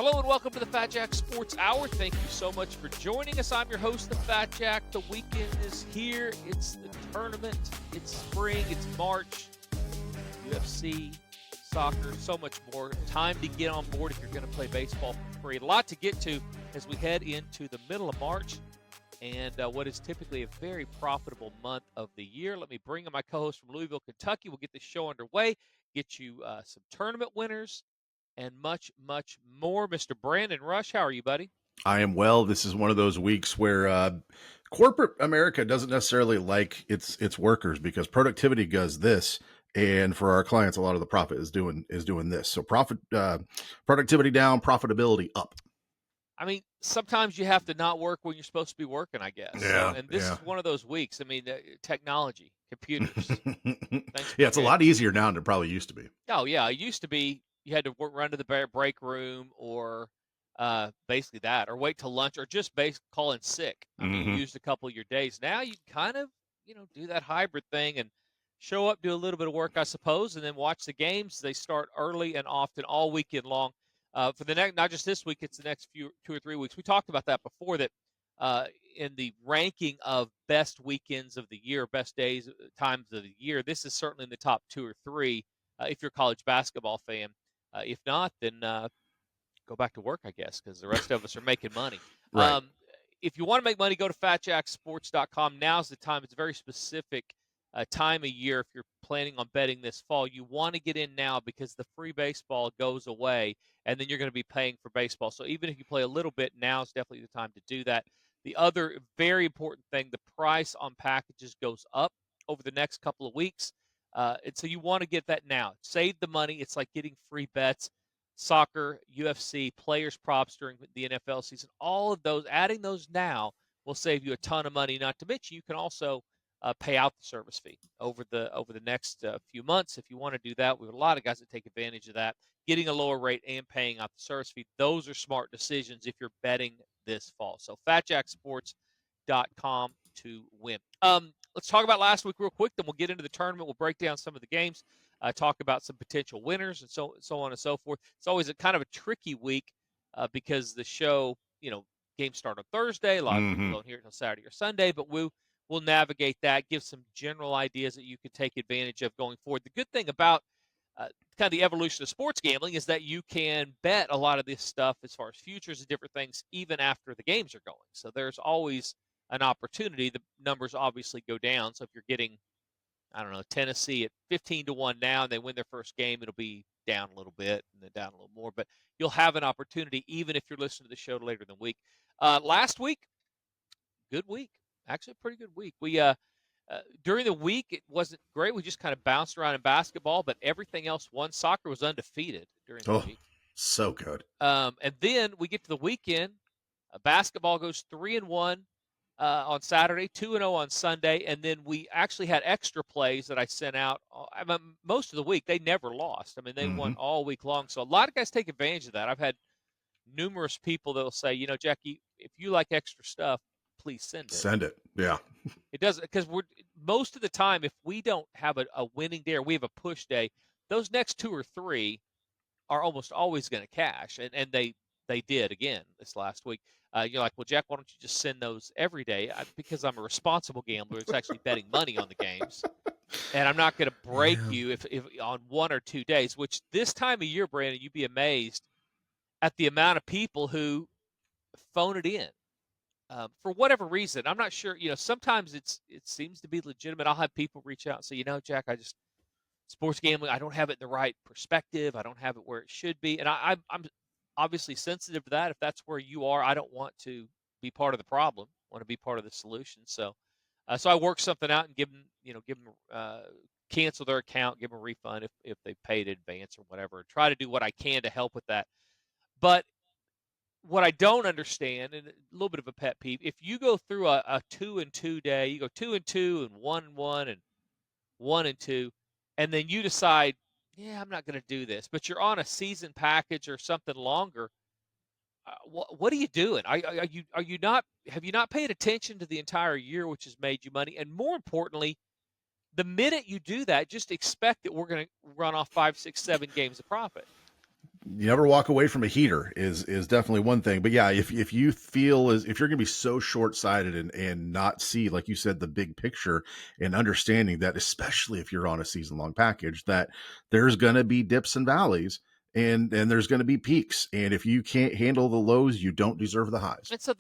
Hello and welcome to the Fat Jack Sports Hour. Thank you so much for joining us. I'm your host, the Fat Jack. The weekend is here. It's the tournament. It's spring. It's March. UFC, soccer, so much more. Time to get on board if you're going to play baseball for free. A lot to get to as we head into the middle of March and what is typically a very profitable month of the year. Let me bring in my co-host from Louisville, Kentucky. We'll get this show underway, get you some tournament winners, and much, much more. Mr. Brandon Rush, how are you, buddy? I am well. This is one of those weeks where corporate America doesn't necessarily like its workers because productivity does this, and for our clients, a lot of the profit is doing this. So productivity down, profitability up. I mean, sometimes you have to not work when you're supposed to be working, I guess. Yeah, And this is one of those weeks. I mean, technology, computers. Yeah, it's a lot easier now than it probably used to be. Oh, yeah. It used to be you had to run to the break room or basically that, or wait till lunch, or just call in sick. I mean, you used a couple of your days. Now you kind of, do that hybrid thing and show up, do a little bit of work, I suppose, and then watch the games. They start early and often all weekend long. For the next, not just this week, it's the next 2 or 3 weeks. We talked about that before, that in the ranking of best weekends of the year, best days, times of the year, this is certainly in the top 2 or 3 if you're a college basketball fan. If not, then go back to work, I guess, because the rest of us are making money. Right. If you want to make money, go to fatjacksports.com. Now's the time. It's a very specific time of year. If you're planning on betting this fall, you want to get in now because the free baseball goes away, and then you're going to be paying for baseball. So even if you play a little bit, now is definitely the time to do that. The other very important thing, the price on packages goes up over the next couple of weeks. And so you want to get that now. Save the money. It's like getting free bets. Soccer, UFC, players props during the NFL season, all of those, adding those now will save you a ton of money. Not to mention, you can also pay out the service fee over the next few months. If you want to do that, we have a lot of guys that take advantage of that, getting a lower rate and paying out the service fee. Those are smart decisions if you're betting this fall. So fatjacksports.com to win. Let's talk about last week real quick, then we'll get into the tournament. We'll break down some of the games, talk about some potential winners, and so on and so forth. It's always a kind of a tricky week because the show, games start on Thursday. A lot of people don't hear it until Saturday or Sunday, but we'll navigate that, give some general ideas that you can take advantage of going forward. The good thing about kind of the evolution of sports gambling is that you can bet a lot of this stuff as far as futures and different things even after the games are going. So there's always an opportunity. The numbers obviously go down. So if you're getting, I don't know, Tennessee at 15-1 now and they win their first game, it'll be down a little bit and then down a little more. But you'll have an opportunity even if you're listening to the show later in the week. Last week, good week. Actually, a pretty good week. We during the week, it wasn't great. We just kind of bounced around in basketball, but everything else won. Soccer was undefeated during the week. So good. And then we get to the weekend. Basketball goes 3-1 on Saturday, 2-0 on Sunday, and then we actually had extra plays that I sent out. Most of the week, they never lost. I mean, they won all week long. So a lot of guys take advantage of that. I've had numerous people that will say, Jackie, if you like extra stuff, please send it. Send it. Yeah. It doesn't, because most of the time, if we don't have a winning day or we have a push day, those next 2 or 3 are almost always going to cash, and they did again this last week. You're like, well, Jack, why don't you just send those every day? Because I'm a responsible gambler. It's actually betting money on the games, and I'm not going to break you if on 1 or 2 days. Which this time of year, Brandon, you'd be amazed at the amount of people who phone it in. For whatever reason, I'm not sure. Sometimes it seems to be legitimate. I'll have people reach out and say, Jack, sports gambling, I don't have it in the right perspective. I don't have it where it should be, and I'm obviously sensitive to that. If that's where you are, I don't want to be part of the problem. I want to be part of the solution. So I work something out and give them cancel their account, give them a refund if they paid in advance or whatever. Try to do what I can to help with that. But what I don't understand, and a little bit of a pet peeve, if you go through a 2-2 day, you go 2-2 and 1-1 and 1-2, and then you decide, I'm not going to do this, but you're on a season package or something longer. What are you doing? Are you not? Have you not paid attention to the entire year, which has made you money? And more importantly, the minute you do that, just expect that we're going to run off 5, 6, 7 games of profit. you never walk away from a heater is definitely one thing. But yeah, if you feel as if you're going to be so short sighted and not see, like you said, the big picture and understanding that, especially if you're on a season long package, that there's going to be dips and valleys and there's going to be peaks. And if you can't handle the lows, you don't deserve the highs. And so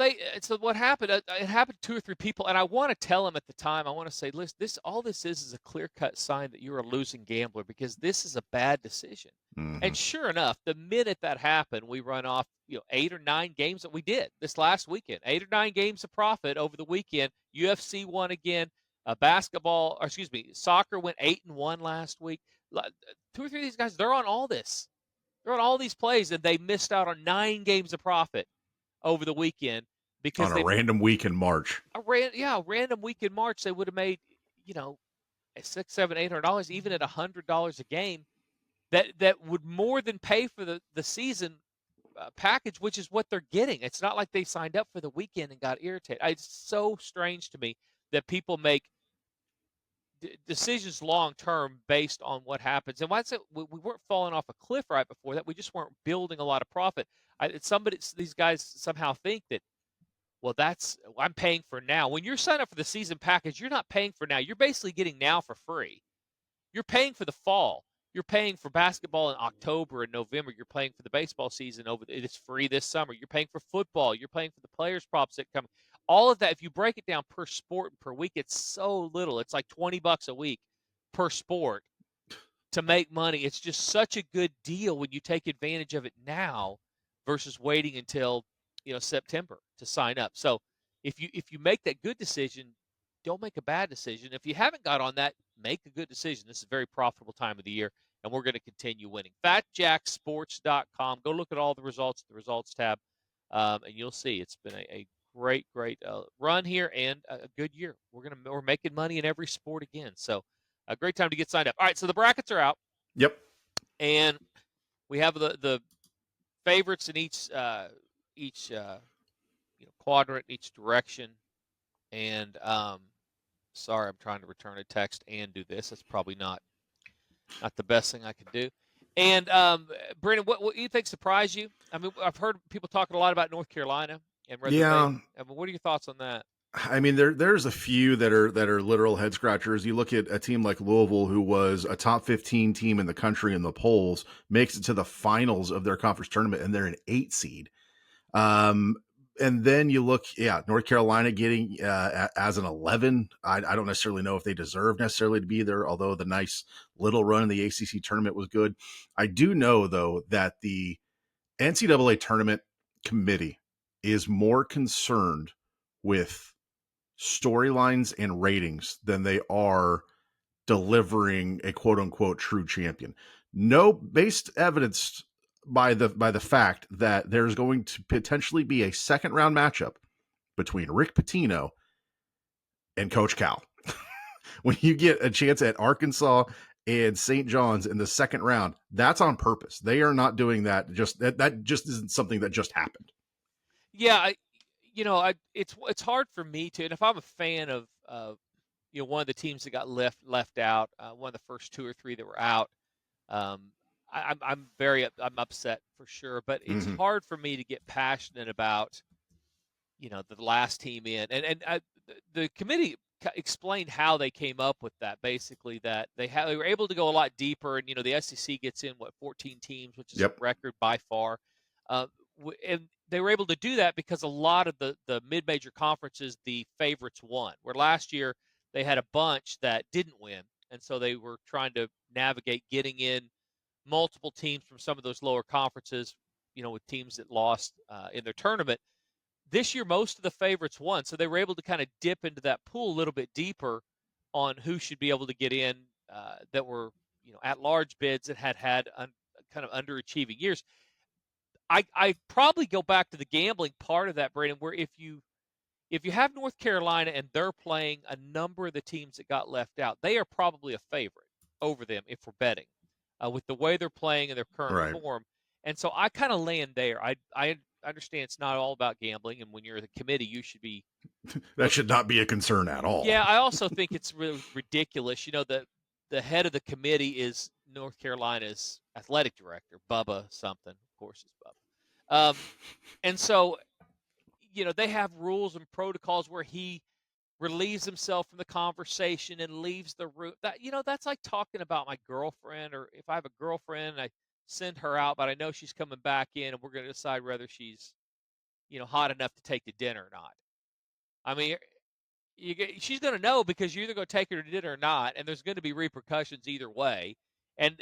what happened? It happened to 2 or 3 people, and I want to tell them at the time. I want to say, listen, this all this is a clear cut sign that you're a losing gambler because this is a bad decision. Mm-hmm. And sure enough, the minute that happened, we run off 8 or 9 games that we did this last weekend. 8 or 9 games of profit over the weekend. UFC won again. Basketball, or excuse me, soccer went 8-1 last week. 2 or 3 of these guys, they're on all this. They're on all these plays, and they missed out on 9 games of profit over the weekend because On a they random week in March. a random week in March they would have made you know $600, $700, $800, even at $100 a game. That would more than pay for the season package, which is what they're getting. It's not like they signed up for the weekend and got irritated. It's so strange to me that people make decisions long term based on what happens. And why is it we weren't falling off a cliff right before that? We just weren't building a lot of profit. These guys somehow think that, well, I'm paying for now. When you're signing up for the season package, you're not paying for now. You're basically getting now for free. You're paying for the fall. You're paying for basketball in October and November. You're paying for the baseball season it's free this summer. You're paying for football. You're paying for the players props that come. All of that, if you break it down per sport and per week, it's so little. It's like $20 a week per sport to make money. It's just such a good deal when you take advantage of it now versus waiting until September to sign up. So if you make that good decision, don't make a bad decision. If you haven't got on that, make a good decision. This is a very profitable time of the year, and we're going to continue winning. FatJackSports.com. Go look at all the results, the results tab, and you'll see it's been a great, great run here and a good year. We're making money in every sport again. So a great time to get signed up. All right, so the brackets are out. Yep. And we have the favorites in each quadrant, each direction. And sorry, I'm trying to return a text and do this. That's probably not the best thing I could do. And Brandon, what do you think surprised you? I mean, I've heard people talking a lot about North Carolina and whether Yeah. I mean, what are your thoughts on that? I mean, there's a few that are literal head scratchers. You look at a team like Louisville, who was a top 15 team in the country in the polls, makes it to the finals of their conference tournament, and they're an 8 seed. And then you look, North Carolina getting as an 11. I don't necessarily know if they deserve necessarily to be there, although the nice little run in the ACC tournament was good. I do know, though, that the NCAA Tournament committee is more concerned with storylines and ratings than they are delivering a quote unquote true champion. No, based evidence by the fact that there's going to potentially be a second round matchup between Rick Pitino and Coach Cal. When you get a chance at Arkansas and St. John's in the second round, that's on purpose. They are not doing that. That just isn't something that just happened. Yeah, it's hard for me to, and if I'm a fan of one of the teams that got left out, one of the first 2 or 3 that were out, um, I'm upset for sure. But it's Mm-hmm. hard for me to get passionate about the last team in, and the committee explained how they came up with that. Basically, that they were able to go a lot deeper, and the SEC gets in 14 teams, which is a Yep. record by far. And they were able to do that because a lot of the mid-major conferences, the favorites won. Where last year they had a bunch that didn't win, and so they were trying to navigate getting in multiple teams from some of those lower conferences, with teams that lost in their tournament. This year, most of the favorites won, so they were able to kind of dip into that pool a little bit deeper on who should be able to get in that were at-large bids and had kind of underachieving years. I probably go back to the gambling part of that, Brandon, where if you have North Carolina and they're playing a number of the teams that got left out, they are probably a favorite over them if we're betting with the way they're playing and their current Right. form. And so I kind of land there. I understand it's not all about gambling, and when you're the committee, you should be. That should not be a concern at all. Yeah, I also think it's really ridiculous. The head of the committee is North Carolina's athletic director, Bubba something. Of course, it's Bubba. And so, they have rules and protocols where he relieves himself from the conversation and leaves the room. That's like talking about my girlfriend, or if I have a girlfriend and I send her out, but I know she's coming back in and we're going to decide whether she's, hot enough to take to dinner or not. I mean, she's going to know because you're either going to take her to dinner or not, and there's going to be repercussions either way. And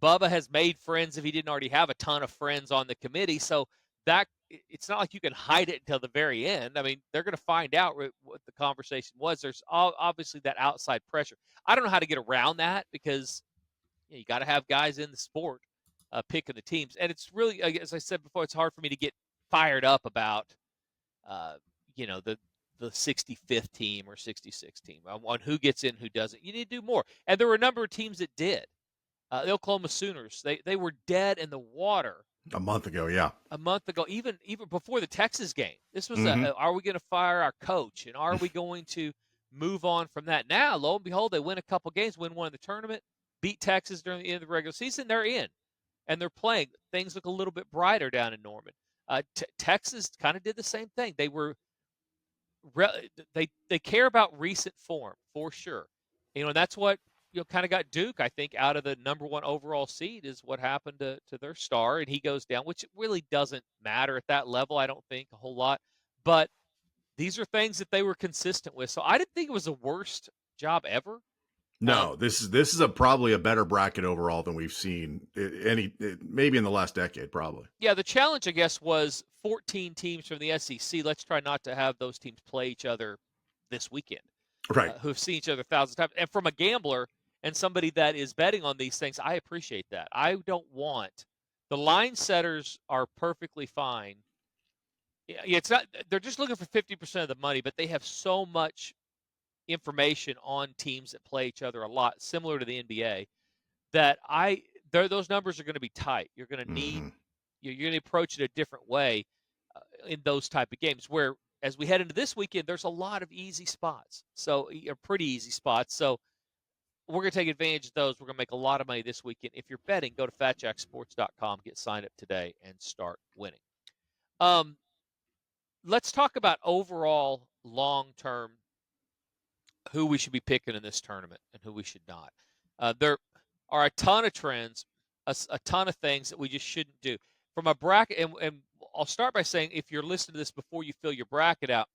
Bubba has made friends if he didn't already have a ton of friends on the committee, so that it's not like you can hide it until the very end. I mean, they're going to find out what the conversation was. There's obviously that outside pressure. I don't know how to get around that because you got to have guys in the sport picking the teams, and it's really, as I said before, it's hard for me to get fired up about uh, the 65th team or 66th team on who gets in, who doesn't. You need to do more. And there were a number of teams that did. The Oklahoma Sooners, they were dead in the water A month ago, yeah. a month ago, even before the Texas game. This was Mm-hmm. are we going to fire our coach, and are we going to move on from that? Now, lo and behold, they win a couple games, win one in the tournament, beat Texas during the end of the regular season. They're in, and they're playing. Things look a little bit brighter down in Norman. Texas kind of did the same thing. They care about recent form for sure. And that's what kind of got Duke, I think, out of the number one overall seed is what happened to their star, and he goes down, which really doesn't matter at that level. I don't think a whole lot, but these are things that they were consistent with. So I didn't think it was the worst job ever. No, this is probably a better bracket overall than we've seen maybe in the last decade, probably. Yeah, the challenge, I guess, was 14 teams from the SEC. Let's try not to have those teams play each other this weekend, Right. who've seen each other thousands of times. And from a gambler and somebody that is betting on these things, I appreciate that. I don't want the line setters are perfectly fine. It's not they're just looking for 50% of the money, but they have so much information on teams that play each other a lot, similar to the NBA, that those numbers are going to be tight. You're going to need Mm-hmm. you're going to approach it a different way in those type of games. Where as we head into this weekend, there's a lot of easy spots, so pretty easy spots. So we're going to take advantage of those. We're going to make a lot of money this weekend. If you're betting, go to fatjacksports.com, get signed up today, and start winning. Let's talk about overall long-term who we should be picking in this tournament and who we should not. There are a ton of trends, a ton of things that we just shouldn't do. From a bracket, and I'll start by saying if you're listening to this before you fill your bracket out,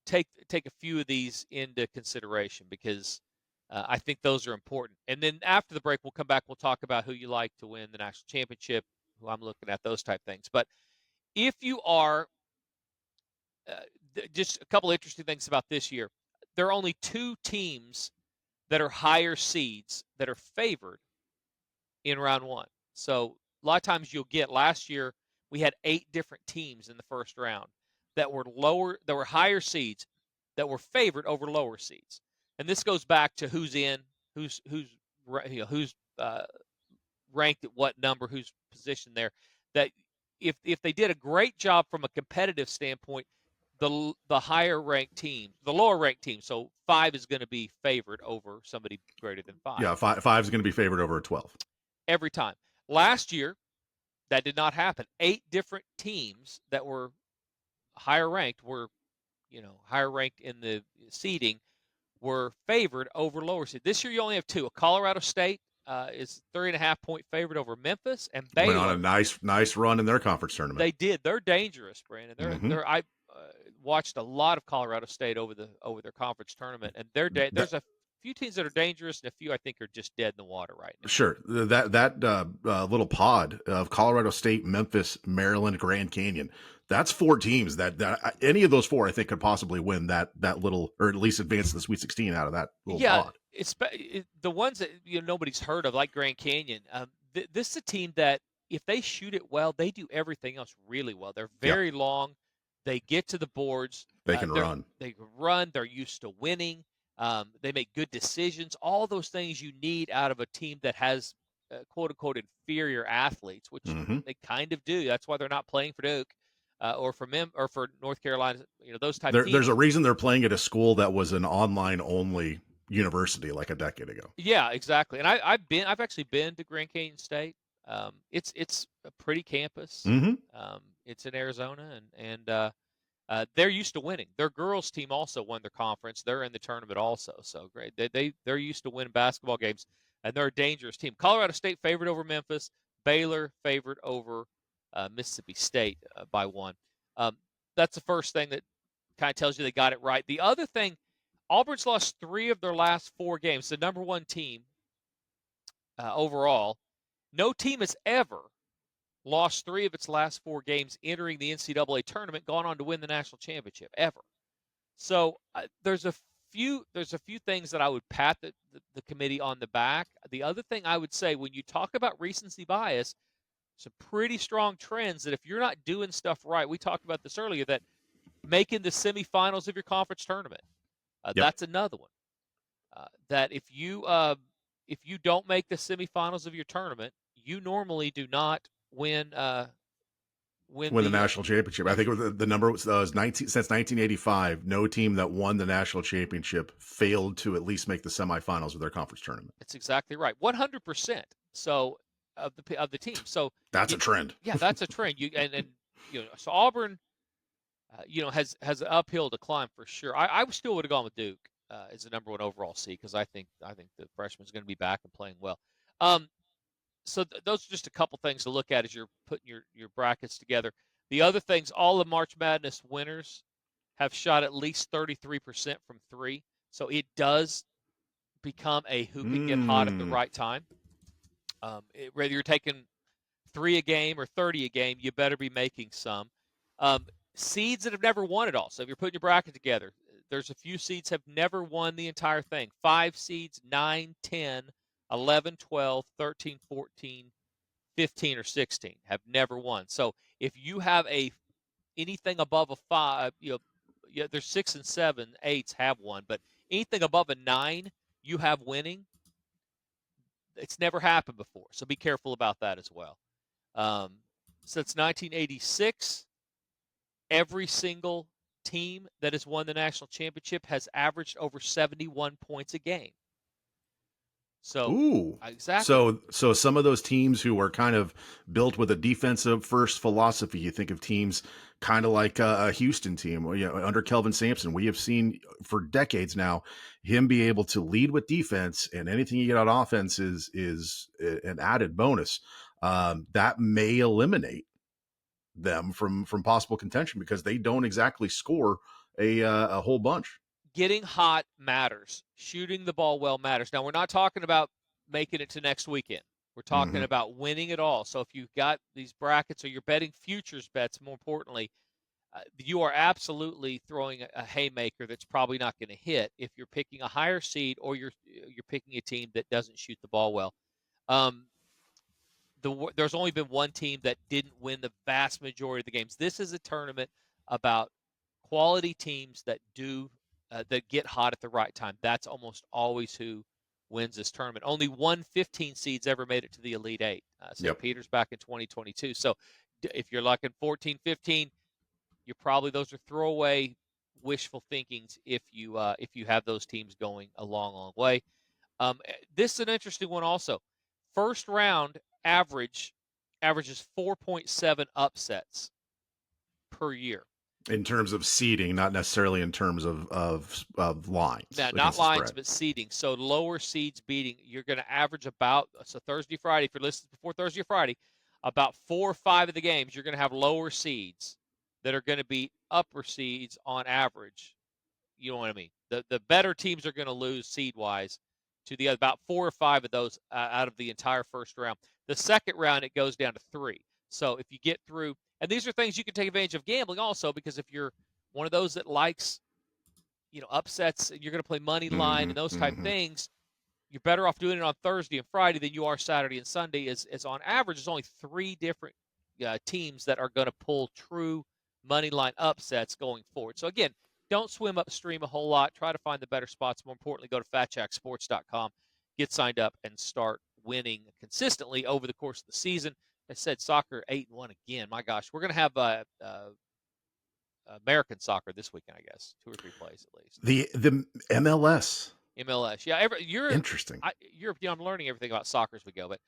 take a few of these into consideration because I think those are important. And then after the break, we'll come back. We'll talk about who you like to win the national championship, who I'm looking at, those type things. But if you are just a couple of interesting things about this year, there are only two teams that are higher seeds that are favored in round one. So a lot of times you'll get last year we had 8 different teams in the first round that were higher seeds that were favored over lower seeds. And this goes back to who's in, who's ranked at what number, who's positioned there. That if they did a great job from a competitive standpoint, the higher ranked team, the lower ranked team, so 5 is going to be favored over somebody greater than 5. Yeah, five is going to be favored over a 12 every time. Last year, that did not happen. 8 different teams that were higher ranked higher ranked in the seeding were favored over lower seed. This year, you only have 2. Colorado State is 3.5-point favorite over Memphis, and Went on Baylor. a nice run in their conference tournament. They did. They're dangerous, Brandon. I watched a lot of Colorado State over their conference tournament, and there's a few teams that are dangerous, and a few I think are just dead in the water right now. Sure, that little pod of Colorado State, Memphis, Maryland, Grand Canyon. That's 4 teams that any of those 4 I think could possibly win that little, or at least advance to the Sweet 16 out of that little pod. It's the ones that nobody's heard of, like Grand Canyon. This is a team that if they shoot it well, they do everything else really well. They're very long. They get to the boards. They can run. They can run. They're used to winning. They make good decisions. All those things you need out of a team that has quote unquote inferior athletes, which they kind of do. That's why they're not playing for Duke or for North Carolina. Those type of teams. There's a reason they're playing at a school that was an online only university like a decade ago. Yeah, exactly. And I've actually been to Grand Canyon State. It's a pretty campus. Mm-hmm. It's in Arizona, and they're used to winning. Their girls team also won their conference. They're in the tournament also. So great. They're used to winning basketball games, and they're a dangerous team. Colorado State favored over Memphis. Baylor favored over Mississippi State by one. Um, that's the first thing that kind of tells you they got it right. The other thing, Auburn's lost 3 of their last 4 games. The number 1 team overall. No team has ever lost 3 of its last 4 games entering the NCAA tournament, gone on to win the national championship ever. So there's a few things that I would pat the committee on the back. The other thing I would say, when you talk about recency bias, some pretty strong trends that if you're not doing stuff right, we talked about this earlier, that making the semifinals of your conference tournament, Yep. that's another one. That if you don't make the semifinals of your tournament, you normally do not win Win the the national championship. I think the number was 19 since 1985. No team that won the national championship failed to at least make the semifinals of their conference tournament. It's exactly right. 100%. So of the team. So That's a trend. yeah, that's a trend. So Auburn, has an uphill to climb for sure. I still would have gone with Duke as the number 1 overall seed, because I think the freshman's going to be back and playing well. Um, so those are just a couple things to look at as you're putting your brackets together. The other things, all the March Madness winners have shot at least 33% from 3. So it does become a who can get hot at the Mm. right time. Whether you're taking 3 a game or 30 a game, you better be making some. Seeds that have never won it all. So if you're putting your bracket together, there's a few seeds have never won the entire thing. 5 seeds, 9, 10, 11, 12, 13, 14, 15, or 16 have never won. So if you have anything above a 5, yeah, there's 6 and 7, 8s have won, but anything above a 9, you have winning. It's never happened before, so be careful about that as well. Since 1986, every single team that has won the national championship has averaged over 71 points a game. So, Ooh. exactly. So some of those teams who are kind of built with a defensive first philosophy, you think of teams kind of like a Houston team, under Kelvin Sampson. We have seen for decades now him be able to lead with defense, and anything you get on offense is an added bonus. That may eliminate them from possible contention because they don't exactly score a whole bunch. Getting hot matters. Shooting the ball well matters. Now, we're not talking about making it to next weekend. We're talking Mm-hmm. about winning it all. So if you've got these brackets, or you're betting futures bets, more importantly, you are absolutely throwing a haymaker that's probably not going to hit if you're picking a higher seed, or you're picking a team that doesn't shoot the ball well. Um, there's only been one team that didn't win the vast majority of the games. This is a tournament about quality teams that get hot at the right time. That's almost always who wins this tournament. Only 15 seeds ever made it to the Elite Eight. St. Yep. Peter's back in 2022. So if you're looking 14, 15, those are throwaway wishful thinkings if you have those teams going a long, long way. This is an interesting one also. First round averages 4.7 upsets per year. In terms of seeding, not necessarily in terms of lines Now, not against the lines, spread. but seeding. So lower seeds beating. You're going to average about, so Thursday, Friday, if you're listening before Thursday or Friday, about 4 or 5 of the games, you're going to have lower seeds that are going to beat upper seeds on average. You know what I mean? The better teams are going to lose seed wise to the other, about 4 or 5 of those out of the entire first round. The second round, it goes down to 3. So if you get through, and these are things you can take advantage of gambling also, because if you're one of those that likes, upsets, and you're going to play money line Mm-hmm, and those type mm-hmm. things, you're better off doing it on Thursday and Friday than you are Saturday and Sunday. As on average, there's only 3 different teams that are going to pull true money line upsets going forward. So again, don't swim upstream a whole lot. Try to find the better spots. More importantly, go to fatjacksports.com, get signed up, and start winning consistently over the course of the season. I said soccer 8-1 again. My gosh, we're going to have American soccer this weekend, I guess, 2 or 3 plays at least. The MLS. MLS. Yeah, Europe. Interesting. Europe. I'm learning everything about soccer as we go, but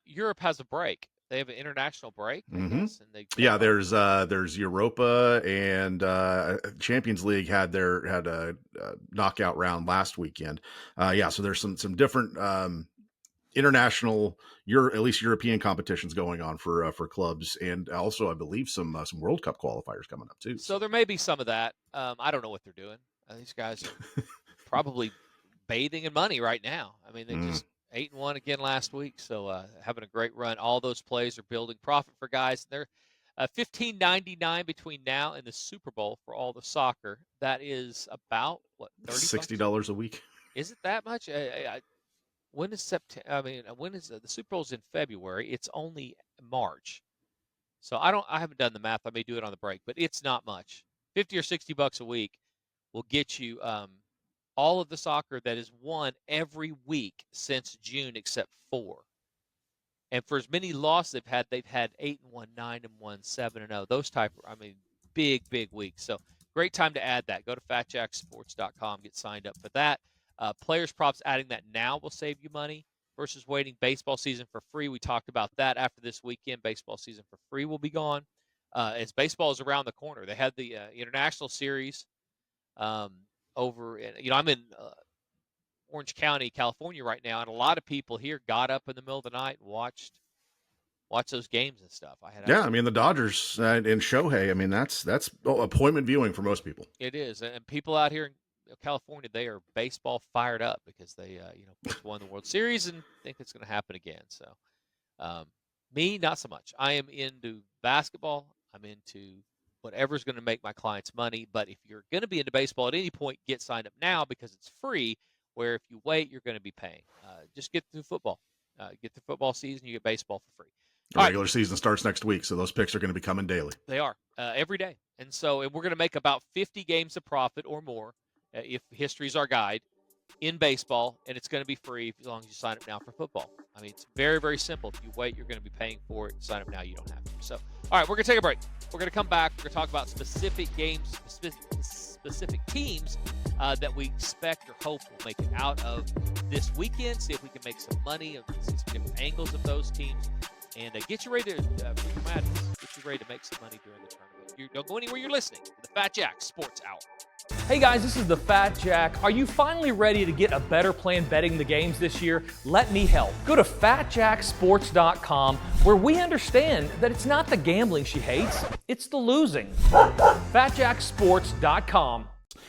Europe has a break. They have an international break, I Mm-hmm. guess, and they Yeah, take off. there's Europa, and Champions League had a knockout round last weekend. Yeah, so there's some different international, at least European competitions going on for clubs, and also I believe some World Cup qualifiers coming up too. So there may be some of that. I don't know what they're doing. These guys are probably bathing in money right now. I mean, they just 8-1 again last week, so having a great run. All those plays are building profit for guys. They're $15.99 between now and the Super Bowl for all the soccer. That is about what, $60 a week. Is it that much? When is September? I mean, when is the Super Bowl's in February? It's only March. So I haven't done the math. I may do it on the break, but it's not much. 50 or $60 a week will get you all of the soccer that is won every week since June, except 4. And for as many losses they've had 8-1, 9-1, 7-0. Those type. I mean, big weeks. So great time to add that. Go to FatJackSports.com, get signed up for that. Players props, adding that now will save you money versus waiting baseball season for free. We talked about that after this weekend. Baseball season for free will be gone as baseball is around the corner. They had the international series over. I'm in Orange County, California right now, and a lot of people here got up in the middle of the night and watched those games and stuff. Yeah, I mean the Dodgers and Shohei. I mean that's appointment viewing for most people. It is, and people out here in California, they are baseball fired up because they won the World Series and think it's going to happen again. So, me not so much. I am into basketball. I'm into whatever's going to make my clients money. But if you're going to be into baseball at any point, get signed up now because it's free. Where if you wait, you're going to be paying. Just get through football. Get through football season, you get baseball for free. The regular season starts next week, so those picks are going to be coming daily. They are every day, and we're going to make about 50 games of profit or more if history's our guide in baseball, and it's going to be free as long as you sign up now for football. I mean, it's very, very simple. If you wait, you're going to be paying for it. Sign up now, you don't have to. So, all right, we're going to take a break. We're going to come back. We're going to talk about specific games, specific teams that we expect or hope will make it out of this weekend. See if we can make some money and see some different angles of those teams. And get you ready to for your madness. Get you ready to make some money during the tournament. You don't go anywhere. You're listening to the Fat Jack Sports Hour. Hey guys, this is the Fat Jack. Are you finally ready to get a better plan betting the games this year? Let me help. Go to FatJackSports.com, where we understand that it's not the gambling she hates, it's the losing. FatJackSports.com.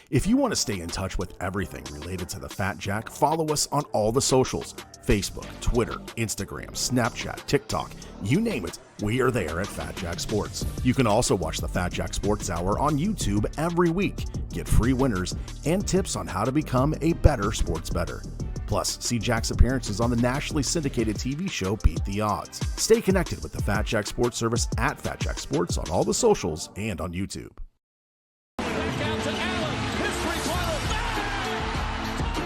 If you want to stay in touch with everything related to the Fat Jack, follow us on all the socials: Facebook, Twitter, Instagram, Snapchat, TikTok, you name it, we are there at Fat Jack Sports. You can also watch the Fat Jack Sports Hour on YouTube every week. Get free winners and tips on how to become a better sports bettor. Plus, see Jack's appearances on the nationally syndicated TV show Beat the Odds. Stay connected with the Fat Jack Sports Service at Fat Jack Sports on all the socials and on YouTube.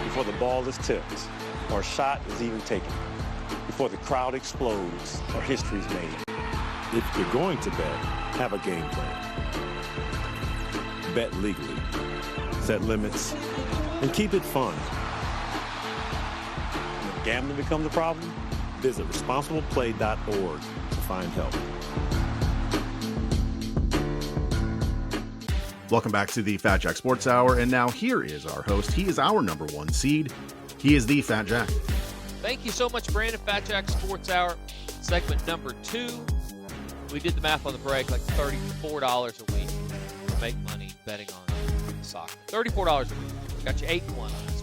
Before the ball is tipped or a shot is even taken, before the crowd explodes or history is made. If you're going to bet, have a game plan. Bet legally, set limits, and keep it fun. When gambling becomes a problem, visit responsibleplay.org to find help. Welcome back to the Fat Jack Sports Hour, and now here is our host. He is our number one seed. He is the Fat Jack. Thank you so much, Brandon. Fat Jack Sports Hour, segment number 2. We did the math on the break, like $34 a week to make money betting on soccer. $34 a week. We got you 8-1 on this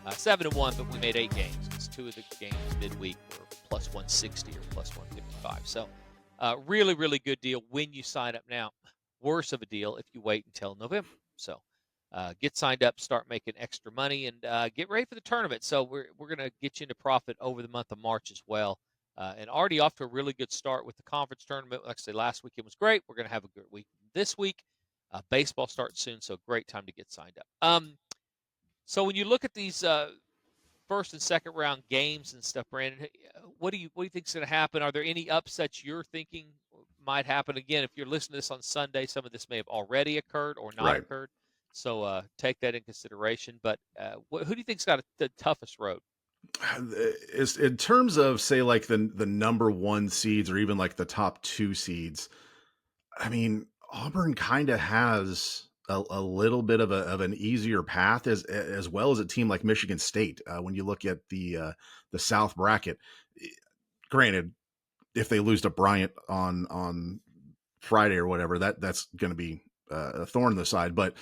one. 7-1, but we made 8 games because 2 of the games midweek were plus 160 or plus 155. So, really, really good deal when you sign up now. Worse of a deal if you wait until November. So get signed up, start making extra money, and get ready for the tournament. So we're going to get you into profit over the month of March as well. And already off to a really good start with the conference tournament. Like I say, last weekend was great. We're going to have a good week this week. Baseball starts soon, so great time to get signed up. So when you look at these first and second round games and stuff, Brandon, what do you think is going to happen? Are there any upsets you're thinking might happen? Again, if you're listening to this on Sunday, some of this may have already occurred or not occurred. So take that in consideration. But who do you think's got the toughest road? Is in terms of, say, like the number one seeds or even like the top two seeds. I mean, Auburn kind of has a little bit of an easier path as well as a team like Michigan State. When you look at the South bracket, granted, if they lose to Bryant on Friday or whatever, that's going to be a thorn in the side. But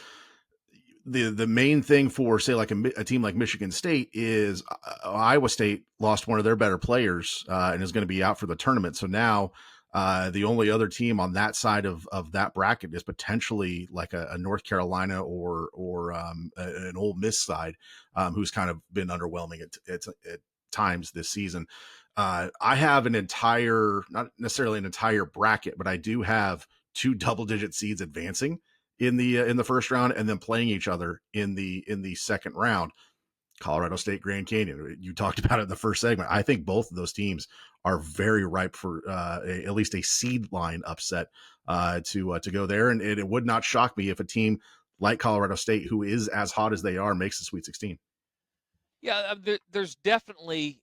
the main thing for, say, like a team like Michigan State is Iowa State lost one of their better players and is going to be out for the tournament. So now the only other team on that side of that bracket is potentially like a North Carolina or an Ole Miss side who's kind of been underwhelming at times this season. I have not necessarily an entire bracket, but I do have 2 double-digit seeds advancing in the first round and then playing each other in the second round. Colorado State, Grand Canyon. You talked about it in the first segment. I think both of those teams are very ripe for at least a seed line upset to go there. And it would not shock me if a team like Colorado State, who is as hot as they are, makes the Sweet 16. Yeah, there's definitely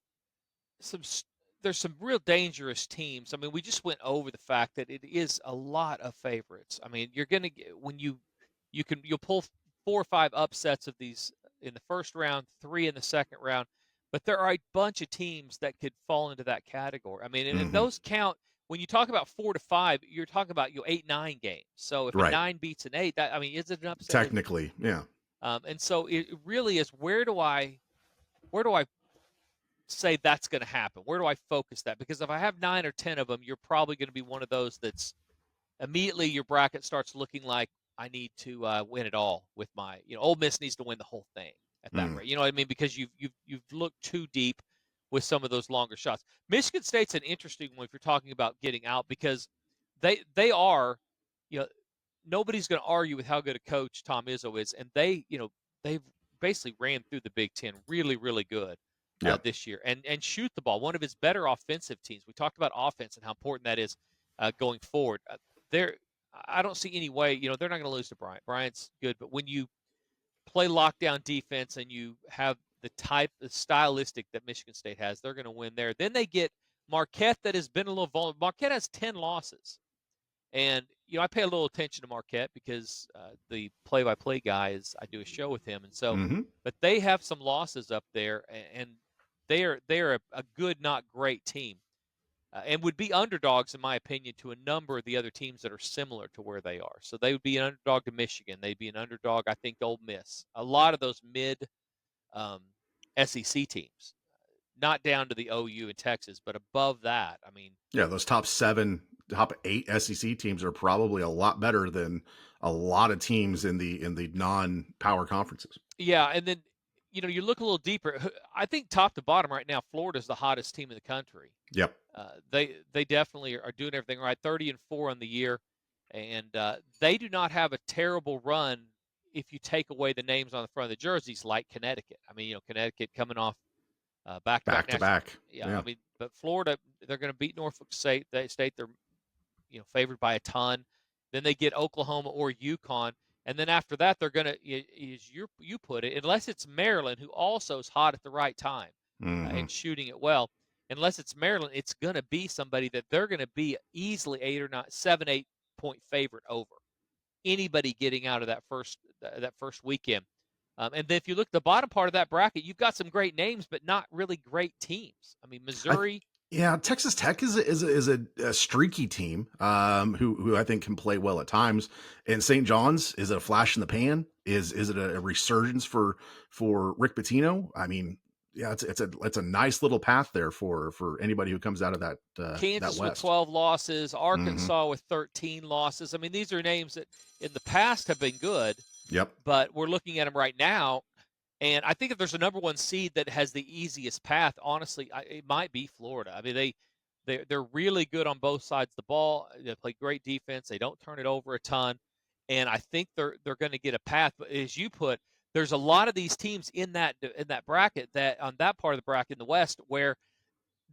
there's some real dangerous teams. I mean, we just went over the fact that it is a lot of favorites. I mean, you're going to get when you'll pull 4 or 5 upsets of these in the first round, 3 in the second round, but there are a bunch of teams that could fall into that category. I mean, and those count when you talk about 4 to 5. You're talking about 8-9 games. So if a 9 beats an 8, that, I mean, is it an upset? Technically, yeah. And so it really is. Where do I say that's going to happen? Where do I focus that? Because if I have 9 or 10 of them, you're probably going to be one of those that's immediately your bracket starts looking like I need to win it all with my, Ole Miss needs to win the whole thing at that rate. You know what I mean? Because you've looked too deep with some of those longer shots. Michigan State's an interesting one if you're talking about getting out because they are, nobody's going to argue with how good a coach Tom Izzo is, and they've basically ran through the Big Ten really, really good. This year and shoot the ball. One of his better offensive teams. We talked about offense and how important that is going forward. I don't see any way, they're not going to lose to Bryant. Bryant's good, but when you play lockdown defense and you have the stylistic that Michigan State has, they're going to win there. Then they get Marquette that has been a little vulnerable. Marquette has 10 losses. And, I pay a little attention to Marquette because the play-by-play guy I do a show with him. And so, but they have some losses up there and they're a good, not great team, and would be underdogs, in my opinion, to a number of the other teams that are similar to where they are. So they would be an underdog to Michigan. They'd be an underdog, I think, to Ole Miss. A lot of those mid SEC teams, not down to the OU in Texas, but above that. I mean, yeah, those top 8 SEC teams are probably a lot better than a lot of teams in the non-power conferences. Yeah, and then you look a little deeper. I think top to bottom right now, Florida's the hottest team in the country. Yep. They definitely are doing everything right. 30-4 on the year, and they do not have a terrible run if you take away the names on the front of the jerseys, like Connecticut. I mean, Connecticut coming off back to back. Yeah, I mean, but Florida, they're going to beat Norfolk State. They're favored by a ton. Then they get Oklahoma or UConn. And then after that, they're going to, as you put it, unless it's Maryland, who also is hot at the right time and shooting it well, unless it's Maryland, it's going to be somebody that they're going to be easily 7-8 point favorite over anybody getting out of that first weekend. And then if you look at the bottom part of that bracket, you've got some great names, but not really great teams. I mean, Missouri. Texas Tech is a streaky team who I think can play well at times. And St. John's, is it a flash in the pan? Is it a resurgence for Rick Pitino? I mean, yeah, it's a nice little path there for anybody who comes out of that Kansas that with West. 12 losses, Arkansas with 13 losses. I mean, these are names that in the past have been good. Yep. But we're looking at them right now. And I think if there's a number one seed that has the easiest path, honestly, it might be Florida. I mean, they're really good on both sides of the ball. They play great defense. They don't turn it over a ton, and I think they're going to get a path. But as you put, there's a lot of these teams in that bracket that on that part of the bracket in the West where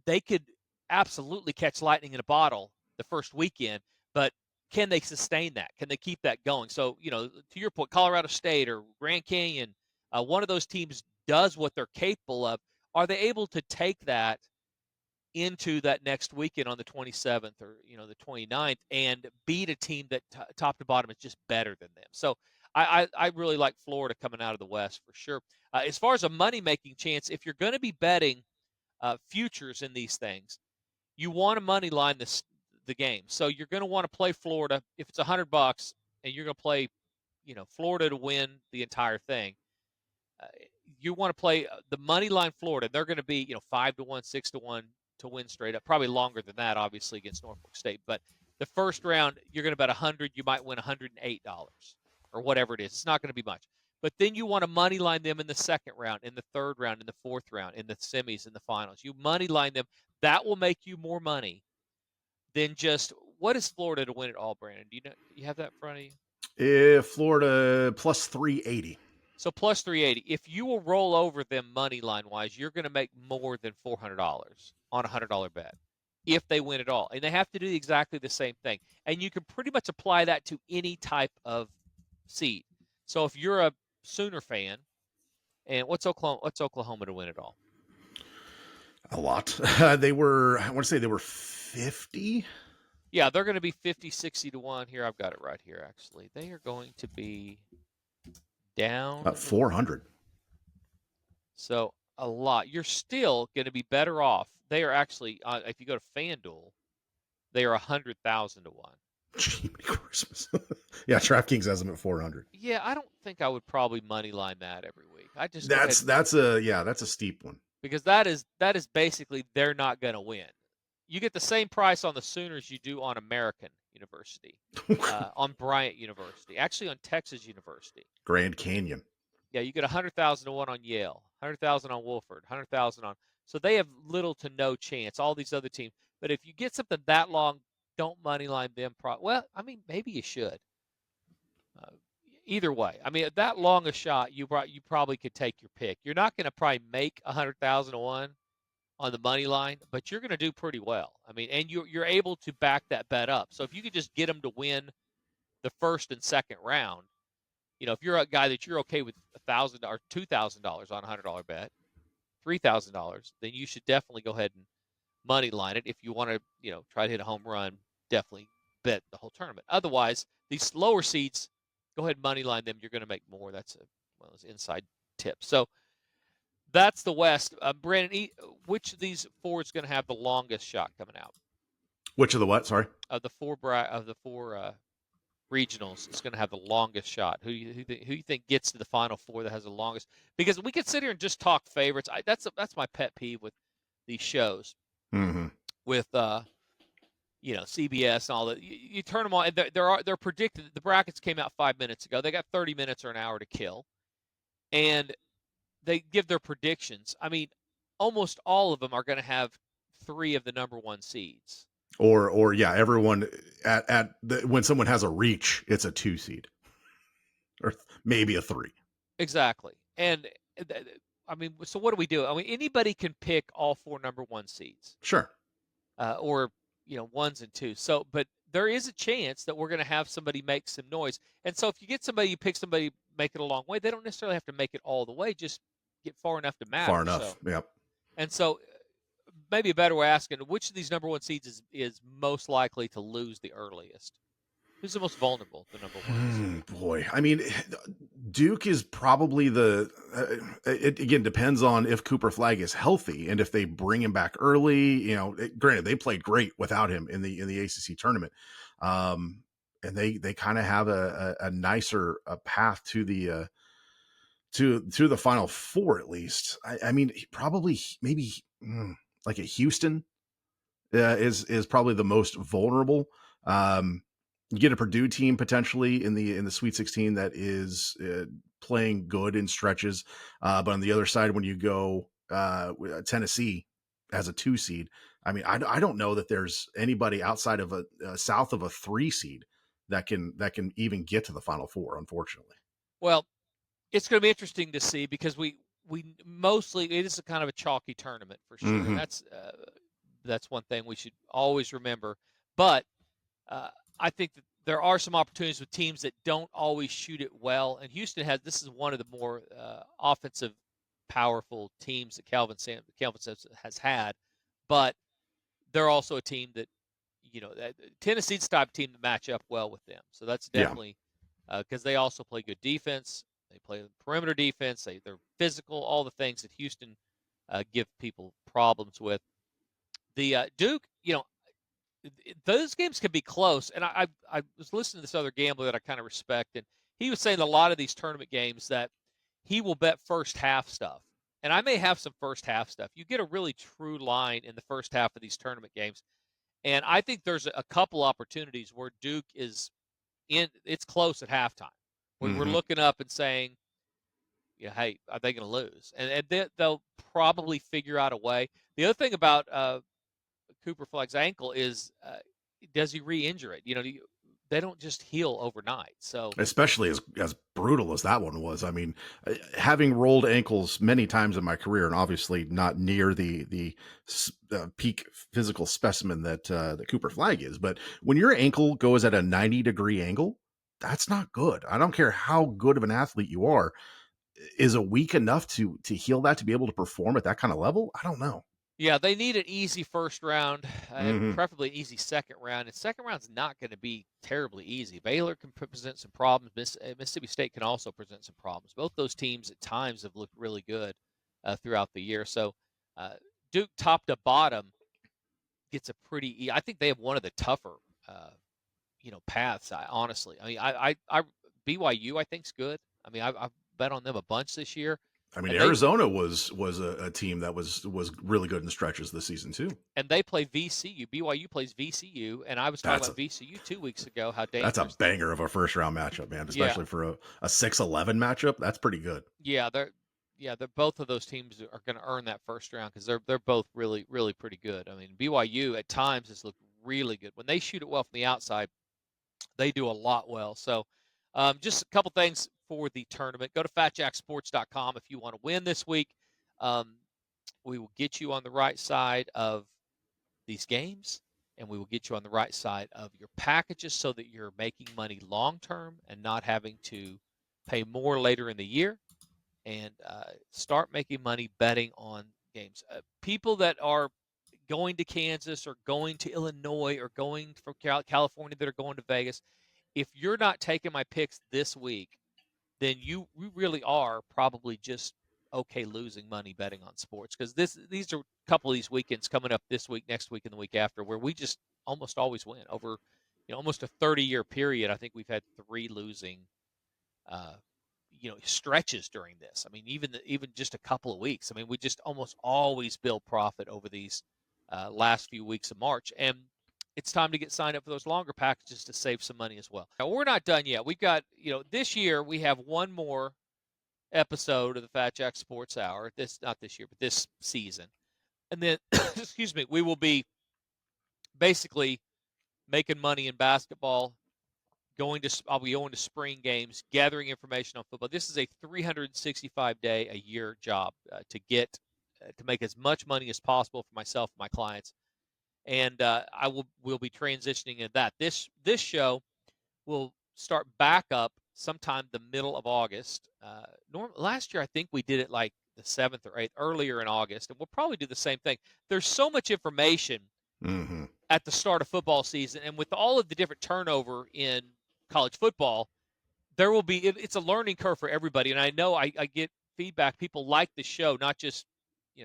they could absolutely catch lightning in a bottle the first weekend, but can they sustain that? Can they keep that going? So, to your point, Colorado State or Grand Canyon, one of those teams does what they're capable of. Are they able to take that into that next weekend on the 27th or, the 29th and beat a team that top to bottom is just better than them? So I really like Florida coming out of the West for sure. As far as a money-making chance, if you're going to be betting futures in these things, you want to money line the game. So you're going to want to play Florida. If it's $100 and you're going to play, Florida to win the entire thing, you want to play the money line Florida. They're going to be 5-1, 6-1 to win straight up. Probably longer than that, obviously, against Norfolk State. But the first round, you're going to bet 100. You might win $108 or whatever it is. It's not going to be much. But then you want to money line them in the second round, in the third round, in the fourth round, in the semis, in the finals. You money line them. That will make you more money than just what is Florida to win it all, Brandon? Do you have that in front of you? Florida plus 380. So plus 380. If you will roll over them money line wise, you're going to make more than $400 on a $100 bet if they win it all. And they have to do exactly the same thing. And you can pretty much apply that to any type of seed. So if you're a Sooner fan, and what's Oklahoma to win it all? A lot. I want to say they were 50. Yeah, they're going to be 50, 60 to 1. Here, I've got it right here, actually. They are going to be down. About 400. So a lot. You're still going to be better off. They are actually, if you go to FanDuel, they are 100,000 to 1. Gee, Christmas. Yeah, DraftKings has them at 400. Yeah, I don't think I would probably money line that every week. That's a steep one. Because that is basically they're not going to win. You get the same price on the Sooners you do on American University, on Bryant University, actually on Texas University, Grand Canyon. Yeah, you get 100,000 to 1 on Yale, 100,000 on Wofford, 100,000 on. So they have little to no chance. All these other teams, but if you get something that long, don't money line them. Well, I mean, maybe you should. Either way, I mean, that long a shot, you probably could take your pick. You're not going to probably make 100,000 to 1 on the money line, but you're going to do pretty well. I mean, and you're able to back that bet up. So if you could just get them to win the first and second round, if you're a guy that you're okay with $1,000 or $2,000 on a $100 bet, $3,000, then you should definitely go ahead and money line it. If you want to, try to hit a home run, definitely bet the whole tournament. Otherwise, these lower seeds, go ahead and money line them. You're going to make more. That's one of those inside tips. So that's the West. Brandon, which of these four is going to have the longest shot coming out? Which of the what? Sorry. Of the four regionals is going to have the longest shot. Who you think gets to the Final Four that has the longest? Because we could sit here and just talk favorites. That's my pet peeve with these shows. Mm-hmm. With CBS and all that. You turn them on, and they're predicted. The brackets came out 5 minutes ago. They got 30 minutes or an hour to kill, and they give their predictions. I mean, almost all of them are going to have 3 of the number 1 seeds. Or yeah, everyone when someone has a reach, it's a 2 seed, or maybe a 3. Exactly, and I mean, so what do we do? I mean, anybody can pick all 4 number 1 seeds. Sure. Or 1s and 2s. So, but there is a chance that we're going to have somebody make some noise. And so if you get somebody, you pick somebody, make it a long way, they don't necessarily have to make it all the way, just get far enough to matter. Far enough, yep. And so maybe a better way of asking, which of these number 1 seeds is most likely to lose the earliest? Who's the most vulnerable, the number 1? Boy, I mean, Duke is probably it again depends on if Cooper Flagg is healthy and if they bring him back early. Granted, they played great without him in the ACC tournament, and they kind of have a nicer path to the to the Final Four at least. I mean, probably maybe like a Houston is probably the most vulnerable. You get a Purdue team potentially in the Sweet 16 that is playing good in stretches, but on the other side, when you go Tennessee as a 2 seed, I mean, I don't know that there's anybody outside of a south of a 3 seed that can even get to the Final Four, unfortunately. Well, it's going to be interesting to see because we mostly, it is a kind of a chalky tournament for sure. Mm-hmm. That's one thing we should always remember. But I think that there are some opportunities with teams that don't always shoot it well. And Houston this is one of the more offensive, powerful teams that Calvin Sampson has had. But they're also a team that, Tennessee's the type of team to match up well with them. So that's definitely because they also play good defense. They play perimeter defense. They're physical, all the things that Houston give people problems with. The Duke, those games can be close. And I was listening to this other gambler that I kind of respect, and he was saying a lot of these tournament games that he will bet first half stuff. And I may have some first half stuff. You get a really true line in the first half of these tournament games. And I think there's a couple opportunities where Duke is it's close at halftime. We're looking up and saying, hey, are they going to lose? And they'll probably figure out a way. The other thing about Cooper Flagg's ankle is, does he re-injure it? They don't just heal overnight. So especially as brutal as that one was. I mean, having rolled ankles many times in my career, and obviously not near the peak physical specimen that Cooper Flagg is, but when your ankle goes at a 90-degree angle, that's not good. I don't care how good of an athlete you are. Is a week enough to heal that, to be able to perform at that kind of level? I don't know. Yeah, they need an easy first round, and preferably an easy second round. And second round's not going to be terribly easy. Baylor can present some problems. Mississippi State can also present some problems. Both those teams at times have looked really good throughout the year. So Duke, top to bottom, gets a pretty. I think they have one of the tougher, paths. Honestly, I mean, I BYU I think's good. I mean, I've bet on them a bunch this year. I mean, Arizona was a team that was really good in stretches this season too. And they play VCU. BYU plays VCU, and I was talking about VCU 2 weeks ago. How dangerous! That's a banger of a first round matchup, man. Especially for a 6-11 matchup. That's pretty good. Yeah, they're both of those teams are going to earn that first round because they're both really pretty good. I mean, BYU at times has looked really good when they shoot it well from the outside. They do a lot well. So, just a couple things for the tournament. Go to FatJackSports.com if you want to win this week. We will get you on the right side of these games, and we will get you on the right side of your packages so that you're making money long-term and not having to pay more later in the year, and start making money betting on games. People that are going to Kansas or going to Illinois or going from California that are going to Vegas, if you're not taking my picks this week, then you really are probably just okay losing money betting on sports, because these are a couple of these weekends coming up this week, next week, and the week after where we just almost always win over almost a 30-year period. I think we've had 3 losing stretches during this. I mean, even just a couple of weeks. I mean, we just almost always build profit over these last few weeks of March, and it's time to get signed up for those longer packages to save some money as well. Now, we're not done yet. We've got, this year we have one more episode of the Fat Jack Sports Hour. Not this year, but this season. And then, excuse me, we will be basically making money in basketball, I'll be going to spring games, gathering information on football. This is a 365-day a year job to make as much money as possible for myself and my clients. And we'll be transitioning into that. This show will start back up sometime the middle of August. Last year, I think we did it like the 7th or 8th, earlier in August, and we'll probably do the same thing. There's so much information at the start of football season, and with all of the different turnover in college football, there will be it's a learning curve for everybody. And I know I get feedback. People like the show, not just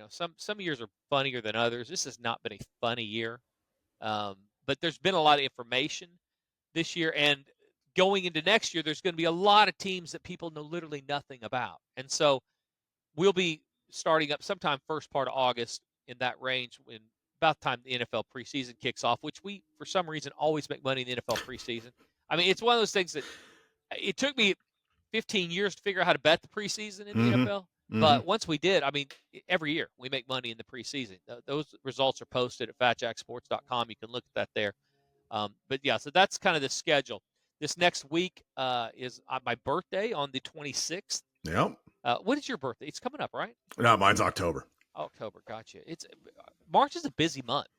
some years are funnier than others. This has not been a funny year, but there's been a lot of information this year, and going into next year, there's going to be a lot of teams that people know literally nothing about. And so we'll be starting up sometime first part of August, in that range, when about the time the NFL preseason kicks off, which we, for some reason, always make money in the NFL preseason. I mean, it's one of those things that it took me 15 years to figure out how to bet the preseason in the NFL. But once we did, I mean, every year we make money in the preseason. Those results are posted at FatJackSports.com. You can look at that there. But yeah, so that's kind of the schedule. This next week is my birthday on the 26th. Yep. What is your birthday? It's coming up, right? No, mine's October. October, gotcha. March is a busy month.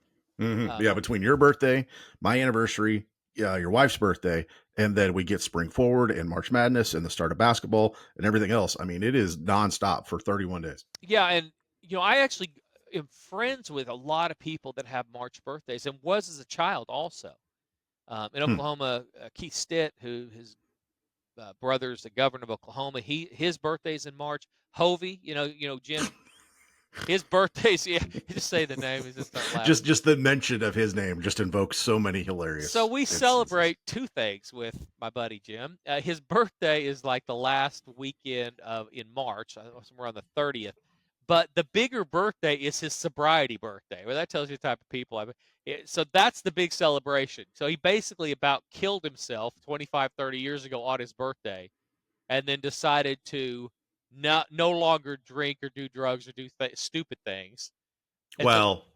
Yeah, between your birthday, my anniversary, your wife's birthday, and then we get spring forward and March Madness and the start of basketball and everything else. I mean, it is nonstop for 31 days. Yeah, and I actually am friends with a lot of people that have March birthdays, and was as a child also. In Hmm. Oklahoma, Keith Stitt, who his brother's the governor of Oklahoma, his birthday's in March. Hovey, Jim, his birthday's, yeah. Just say the name, he just start laughing. Just the mention of his name just invokes so many hilarious. So we instances. celebrate two things with my buddy Jim. His birthday is like the last weekend in March, somewhere on the 30th. But the bigger birthday is his sobriety birthday. Well, that tells you the type of people I mean. So that's the big celebration. So he basically about killed himself 25, 30 years ago on his birthday, and then decided to no longer drink or do drugs or do stupid things. And well,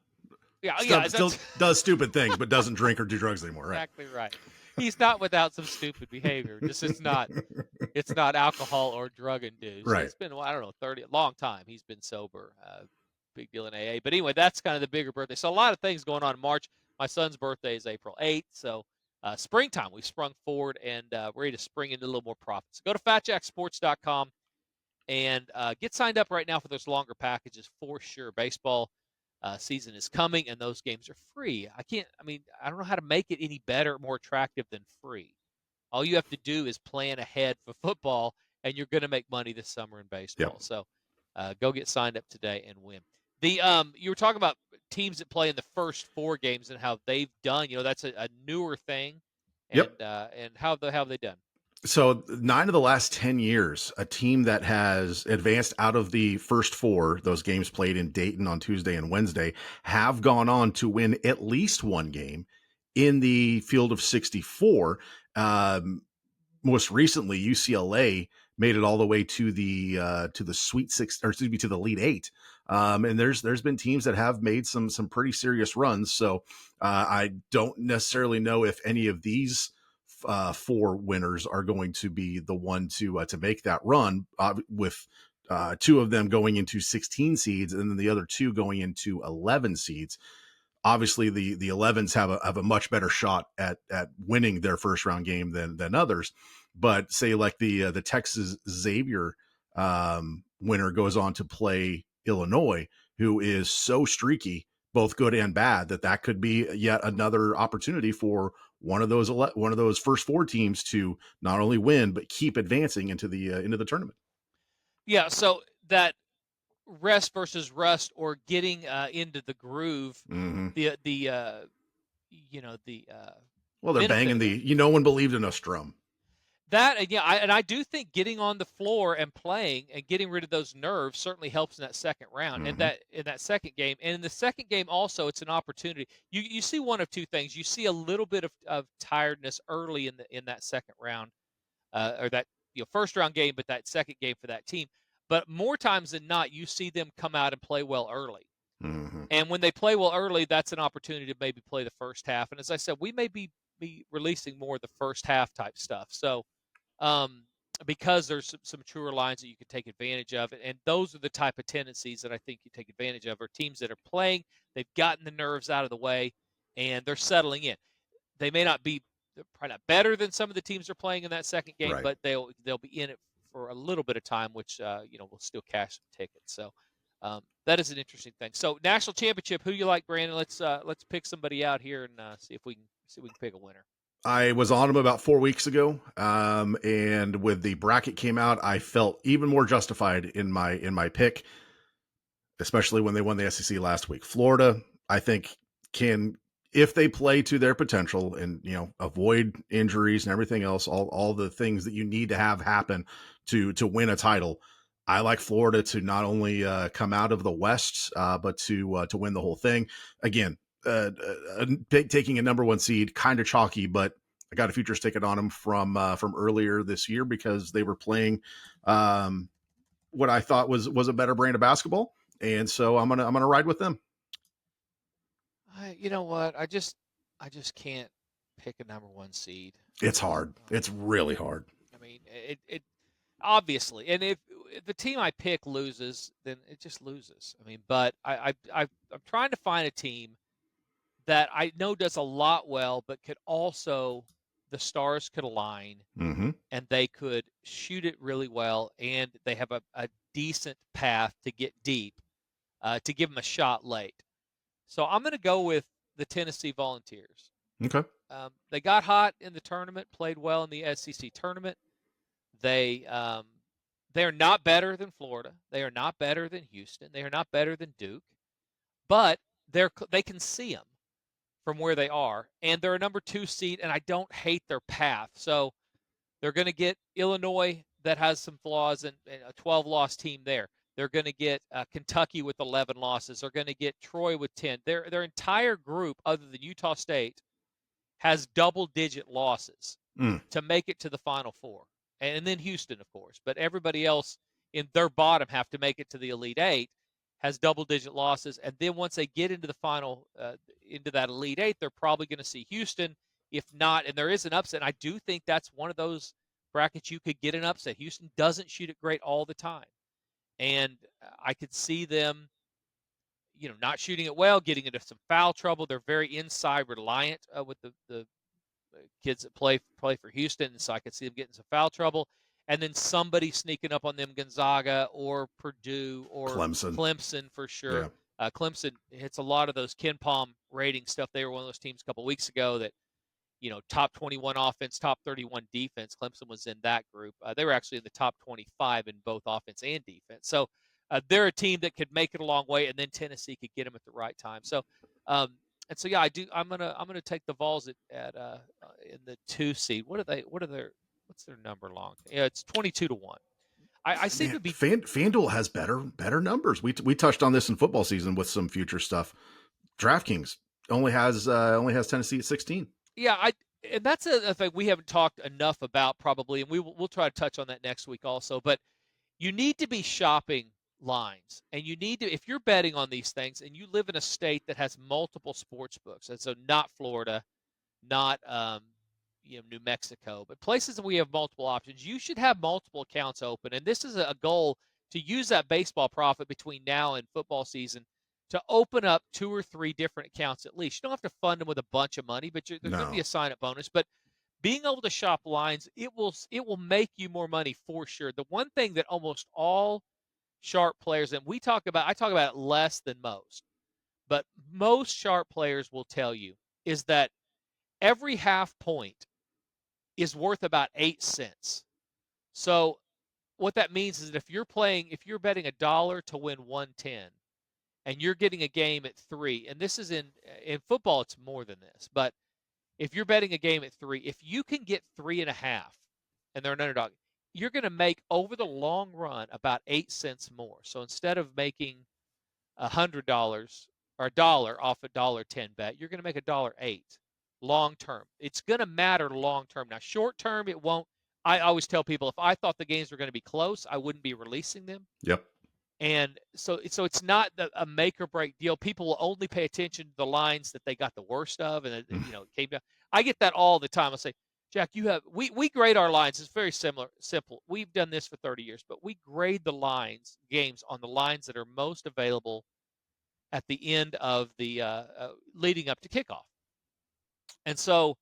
so, still does stupid things, but doesn't drink or do drugs anymore. Right? Exactly right. He's not without some stupid behavior. Just it's not alcohol or drug induced. Right. It's been, I don't know, a long time he's been sober. Big deal in AA. But anyway, that's kind of the bigger birthday. So a lot of things going on in March. My son's birthday is April 8th. So springtime, we sprung forward and ready to spring into a little more profits. Go to fatjacksports.com and get signed up right now for those longer packages for sure. Baseball season is coming, and those games are free. I don't know how to make it any better, more attractive than free. All you have to do is plan ahead for football, and you're going to make money this summer in baseball. Yep. So go get signed up today and win. You were talking about teams that play in the first 4 games and how they've done. That's a newer thing. And, Yep. And how have they done? So 9 of the last 10 years, a team that has advanced out of the first 4, those games played in Dayton on Tuesday and Wednesday, have gone on to win at least one game in the field of 64. Most recently, UCLA made it all the way to the Sweet Six, or excuse me, to the Elite 8. And there's been teams that have made some pretty serious runs. So I don't necessarily know if any of these 4 winners are going to be the one to make that run, with 2 of them going into 16 seeds and then the other 2 going into 11 seeds. Obviously, the 11s have a much better shot at winning their first round game than others. But say like the Texas Xavier winner goes on to play Illinois, who is so streaky, both good and bad, that could be yet another opportunity for one of those first 4 teams to not only win but keep advancing into the tournament. Yeah. So that rest versus rust, or getting into the groove. Mm-hmm. Well, they're banging no one believed in us drum. That, and I do think getting on the floor and playing and getting rid of those nerves certainly helps in that second round. Mm-hmm. And in that second game, and in the second game also, it's an opportunity. You see one of two things. You see a little bit of tiredness early in that second round, or that first round game, but that second game for that team. But more times than not, you see them come out and play well early. Mm-hmm. And when they play well early, that's an opportunity to maybe play the first half. And as I said, we may be releasing more of the first half type stuff. So because there's some truer lines that you can take advantage of. And those are the type of tendencies that I think you take advantage of, are teams that are playing, they've gotten the nerves out of the way, and they're settling in. They may not be, they're probably not better than some of the teams are playing in that second game, right, but they'll be in it for a little bit of time, which will still cash some tickets. So that is an interesting thing. So national championship, who you like, Brandon? Let's pick somebody out here and see if we can pick a winner. I was on them about 4 weeks ago, and when the bracket came out, I felt even more justified in my pick, especially when they won the SEC last week. Florida, I think, can, if they play to their potential and avoid injuries and everything else, all the things that you need to have happen to win a title. I like Florida to not only come out of the West, but to win the whole thing. Again, taking a number 1 seed, kind of chalky, but I got a futures ticket on them from earlier this year because they were playing what I thought was a better brand of basketball, and so I'm gonna ride with them. You know what? I just can't pick a number 1 seed. It's hard. It's really hard. I mean, it obviously, and if the team I pick loses, then it just loses. I mean, but I'm trying to find a team that I know does a lot well, but could also, the stars could align Mm-hmm. and they could shoot it really well, and they have a decent path to get deep, to give them a shot late. So I'm going to go with the Tennessee Volunteers. Okay. They got hot in the tournament, played well in the SEC tournament. They are not better than Florida. They are not better than Houston. They are not better than Duke, but they can see them from where they are, and they're a number 2 seed, and I don't hate their path. So they're going to get Illinois, that has some flaws, and a 12-loss team there. They're going to get Kentucky with 11 losses. They're going to get Troy with 10. Their entire group, other than Utah State, has double-digit losses to make it to the Final Four. And then Houston, of course. But everybody else in their bottom have to make it to the Elite Eight, has double-digit losses. And then once they get into the final, into that Elite Eight, they're probably going to see Houston. If not, and there is an upset, and I do think that's one of those brackets you could get an upset. Houston doesn't shoot it great all the time. And I could see them, not shooting it well, getting into some foul trouble. They're very inside reliant with the kids that play for Houston, and so I could see them getting some foul trouble. And then somebody sneaking up on them, Gonzaga or Purdue or Clemson for sure. Yeah. Clemson hits a lot of those Ken Palm rating stuff. They were one of those teams a couple of weeks ago that, top 21 offense, top 31 defense. Clemson was in that group. They were actually in the top 25 in both offense and defense. So they're a team that could make it a long way, and then Tennessee could get them at the right time. So, and so, yeah, I do. I'm gonna take the Vols at in the 2 seed. What's their number long? Yeah, it's 22-1. I seem to be. FanDuel has better numbers. We touched on this in football season with some future stuff. DraftKings only has Tennessee at 16. Yeah, and that's a thing we haven't talked enough about probably, and we'll try to touch on that next week also. But you need to be shopping lines, and you need to, if you're betting on these things and you live in a state that has multiple sports books, and so not Florida, not New Mexico, but places that we have multiple options, you should have multiple accounts open. And this is a goal to use that baseball profit between now and football season to open up 2 or 3 different accounts at least. You don't have to fund them with a bunch of money, but there's going to be a sign-up bonus. But being able to shop lines, it will make you more money for sure. The one thing that almost all sharp players, and I talk about it less than most, but most sharp players will tell you, is that every half point is worth about 8 cents. So what that means is that if you're betting $1 to win 110, and you're getting a game at 3, and this is in football, it's more than this, but if you're betting a game at 3, if you can get 3.5, and they're an underdog, you're going to make over the long run about 8 cents more. So instead of making $100 or $1 off a $1.10 bet, you're going to make $1.08 long term. It's going to matter long term. Now, short term, it won't. I always tell people, if I thought the games were going to be close, I wouldn't be releasing them. Yep. And so it's not a make or break deal. People will only pay attention to the lines that they got the worst of, and it came down. I get that all the time. I say, Jack, we grade our lines. It's very simple. We've done this for 30 years, but we grade the games on the lines that are most available at the end of the leading up to kickoff. And so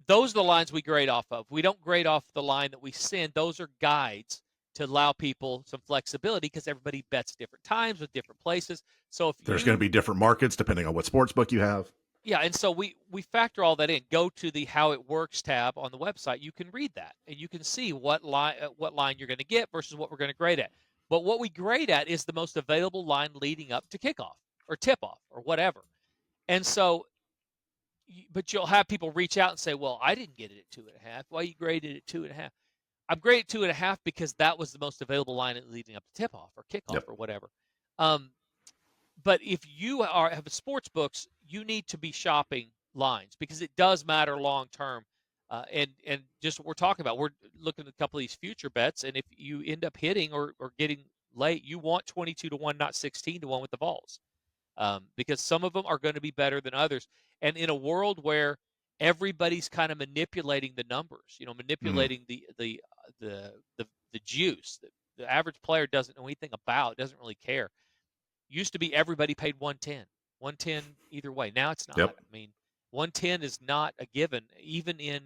those are the lines we grade off of. We don't grade off the line that we send. Those are guides to allow people some flexibility, because everybody bets different times with different places. So if there's going to be different markets depending on what sports book you have. Yeah, and so we factor all that in. Go to the How It Works tab on the website. You can read that, and you can see what line you're going to get versus what we're going to grade at. But what we grade at is the most available line leading up to kickoff or tip-off or whatever. And so, but you'll have people reach out and say, well, I didn't get it at 2.5. Why you graded it 2.5? I'm graded 2.5 because that was the most available line leading up to tip-off or kickoff or whatever. But if you have a sports books, you need to be shopping lines, because it does matter long term. And just what we're talking about, we're looking at a couple of these future bets, and if you end up hitting or getting late, you want 22-1, not 16-1 with the Vols, because some of them are going to be better than others. And in a world where everybody's kind of manipulating the numbers, manipulating the juice, the average player doesn't know anything about, doesn't really care. Used to be everybody paid 110. 110 either way. Now it's not. Yep. I mean, 110 is not a given, even in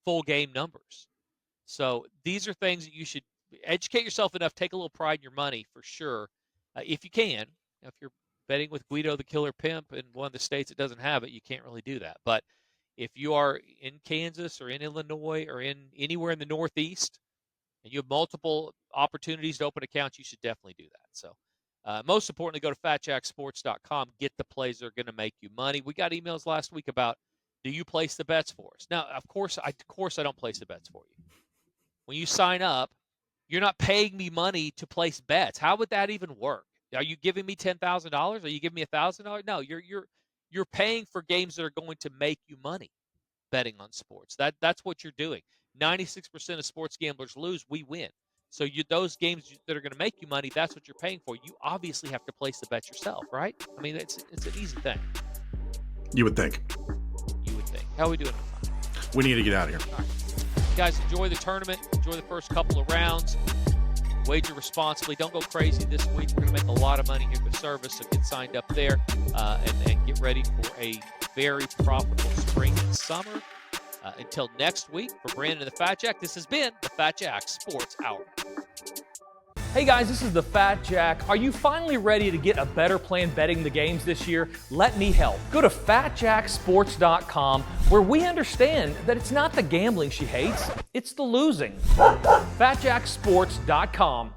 full game numbers. So these are things that you should educate yourself enough, take a little pride in your money for sure, if you can. Now, if you're betting with Guido the Killer Pimp in one of the states that doesn't have it, you can't really do that. But if you are in Kansas or in Illinois or in anywhere in the Northeast and you have multiple opportunities to open accounts, you should definitely do that. So most importantly, go to fatjacksports.com, get the plays that are going to make you money. We got emails last week about, do you place the bets for us? Now, of course I don't place the bets for you. When you sign up, you're not paying me money to place bets. How would that even work? Are you giving me $10,000? Are you giving me $1,000? No, you're paying for games that are going to make you money betting on sports. That's what you're doing. 96% of sports gamblers lose, we win. So those games that are going to make you money, that's what you're paying for. You obviously have to place the bet yourself, right? I mean, it's an easy thing. You would think. How are we doing? We need to get out of here. All right. Guys, enjoy the tournament. Enjoy the first couple of rounds. Wager responsibly. Don't go crazy this week. We're going to make a lot of money here at the service, so get signed up there and get ready for a very profitable spring and summer. Until next week, for Brandon and the Fat Jack, this has been the Fat Jack Sports Hour. Hey guys, this is the Fat Jack. Are you finally ready to get a better plan betting the games this year? Let me help. Go to fatjacksports.com, where we understand that it's not the gambling she hates, it's the losing. fatjacksports.com.